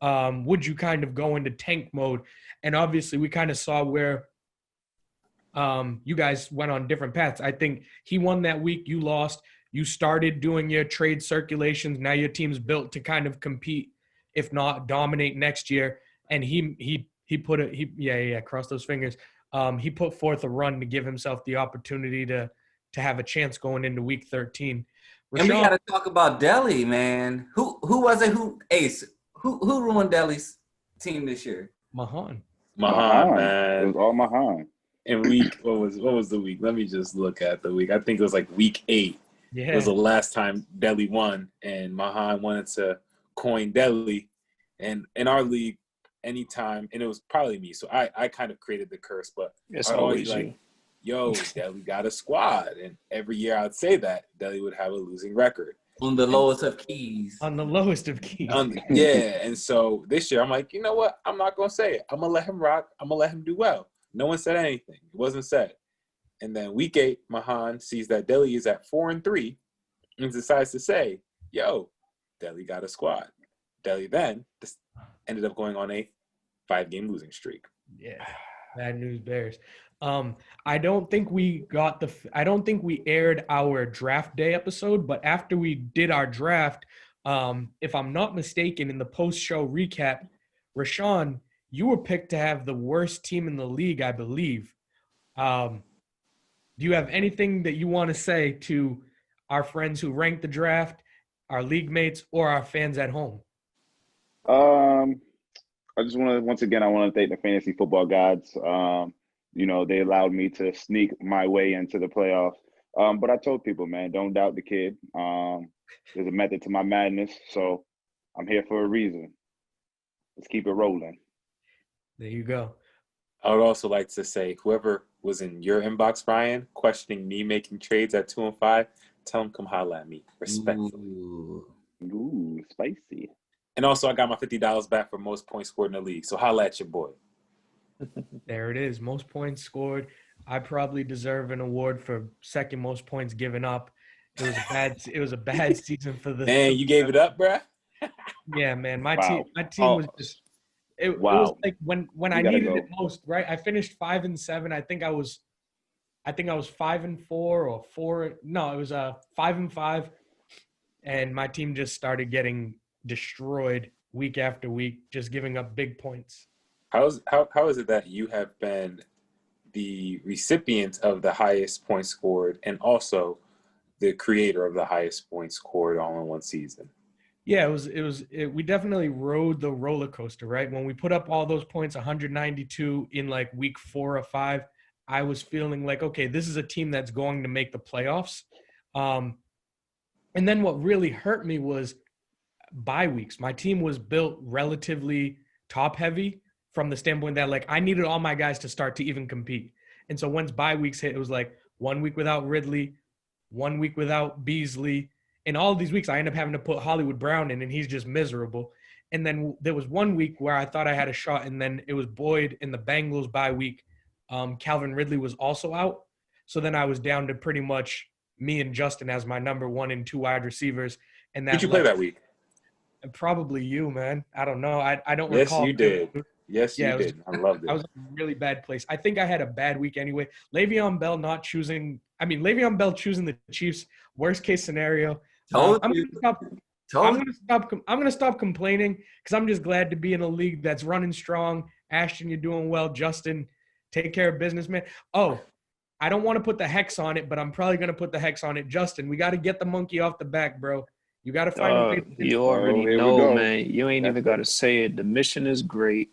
would you kind of go into tank mode? And obviously we kind of saw where you guys went on different paths. I think he won that week, you lost. You started doing your trade circulations. Now your team's built to kind of compete, if not dominate next year. And he cross those fingers. He put forth a run to give himself the opportunity to have a chance going into week 13. Rashawn, and we got to talk about Delhi, man. Who was it? Ace? Who ruined Delhi's team this year? Mahan, man. It was all Mahan. In what was the week? Let me just look at the week. I think it was like week 8. Yeah. It was the last time Delhi won, and Mahan wanted to coin Delhi. And in our league, anytime, and it was probably me, so I kind of created the curse, but It's I always like, you. yo, Delhi got a squad. And every year I'd say that Delhi would have a losing record. On the lowest of keys. on the lowest of keys. Yeah, and so this year I'm like, you know what? I'm not going to say it. I'm going to let him rock. I'm going to let him do well. No one said anything. It wasn't said. And then week 8, Mahan sees that Delhi is at 4-3 and decides to say, yo, Delhi got a squad. Delhi then ended up going on a 5-game losing streak. Yeah, bad news bears. I don't think we aired our draft day episode, but after we did our draft, if I'm not mistaken, in the post-show recap, Rashawn, you were picked to have the worst team in the league, I believe. Do you have anything that you want to say to our friends who ranked the draft, our league mates, or our fans at home? I just want to thank the fantasy football gods. They allowed me to sneak my way into the playoffs. But I told people, man, don't doubt the kid. There's a method to my madness, so I'm here for a reason. Let's keep it rolling. There you go. I would also like to say, whoever was in your inbox, Brian, questioning me making trades at 2 and 5, tell him come holla at me, respectfully. Ooh, spicy. And also, I got my $50 back for most points scored in the league. So holla at your boy. There it is. Most points scored. I probably deserve an award for second most points given up. It was a bad season for the. Man, you gave it up, bruh? Yeah, man. My Wow. team was just. It was like when I gotta needed go. it most, right? I finished 5 and 7. I think I was 5 and 4 or 4. No, it was 5 and 5, and my team just started getting destroyed week after week, just giving up big points. How is it that you have been the recipient of the highest points scored and also the creator of the highest points scored all in one season? Yeah, we definitely rode the roller coaster, right? When we put up all those points, 192 in like week 4 or 5, I was feeling like, okay, this is a team that's going to make the playoffs. And then what really hurt me was bye weeks. My team was built relatively top heavy from the standpoint that like I needed all my guys to start to even compete. And so once bye weeks hit, it was like 1 week without Ridley, 1 week without Beasley. And all of these weeks, I end up having to put Hollywood Brown in, and he's just miserable. And then there was 1 week where I thought I had a shot, and then it was Boyd in the Bengals bye week. Calvin Ridley was also out. So then I was down to pretty much me and Justin as my number 1 and 2 wide receivers. And that Who'd you play that week? Probably you, man. I don't know. I don't Yes, recall. you did. Yes, you did. I loved it. I was in a really bad place. I think I had a bad week anyway. Le'Veon Bell choosing the Chiefs, worst case scenario. I'm gonna stop complaining because I'm just glad to be in a league that's running strong. Ashton, you're doing well. Justin, take care of business, man. Oh, I don't want to put the hex on it, but I'm probably going to put the hex on it. Justin, we got to get the monkey off the back, bro. You got to find a way. You already here we know, go. man. You ain't That's even got to say it. The mission is great.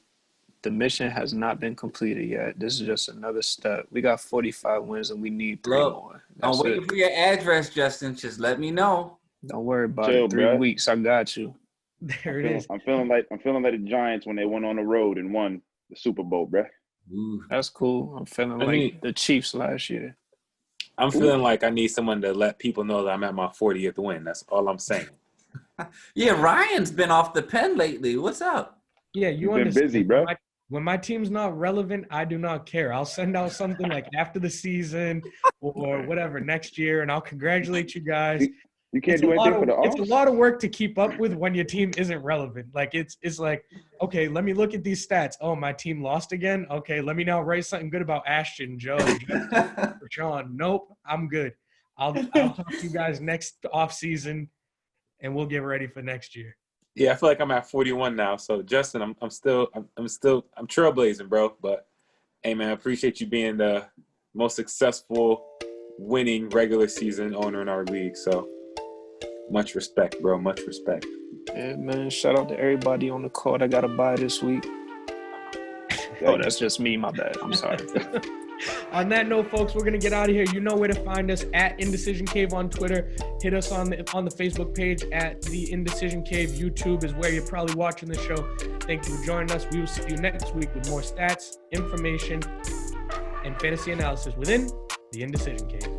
The mission has not been completed yet. This is just another step. We got 45 wins and we need 3 Look, more. I'm That's waiting it. for your address, Justin. Just let me know. Don't worry about Chill, it. 3 bruh. weeks, I got you. There it is. I'm feeling like the Giants when they went on the road and won the Super Bowl, bruh. Ooh. That's cool. I'm feeling like mean- the Chiefs last year. I'm feeling like I need someone to let people know that I'm at my 40th win. That's all I'm saying. Yeah, Ryan's been off the pen lately. What's up? Yeah, you You've been understand. busy, bro. When my team's not relevant, I do not care. I'll send out something like after the season or whatever next year, and I'll congratulate you guys. You can't do anything for the It's a offs. lot of work to keep up with when your team isn't relevant. Like it's like, okay, let me look at these stats. Oh, my team lost again. Okay, let me now write something good about Ashton, Joe, Sean. Nope, I'm good. I'll talk to you guys next off season, and we'll get ready for next year. Yeah, I feel like I'm at 41 now. So Justin, I'm trailblazing, bro. But hey, man, I appreciate you being the most successful, winning regular season owner in our league. So much respect, bro. Much respect. Yeah, man. Shout out to everybody on the call that got a bye this week. Oh, that's just me. My bad. I'm sorry. On that note, folks, we're gonna get out of here. You know where to find us at Indecision Cave on Twitter. Hit us on the Facebook page at the Indecision Cave. YouTube is where you're probably watching the show. Thank you for joining us. We will see you next week with more stats, information, and fantasy analysis within the Indecision Cave.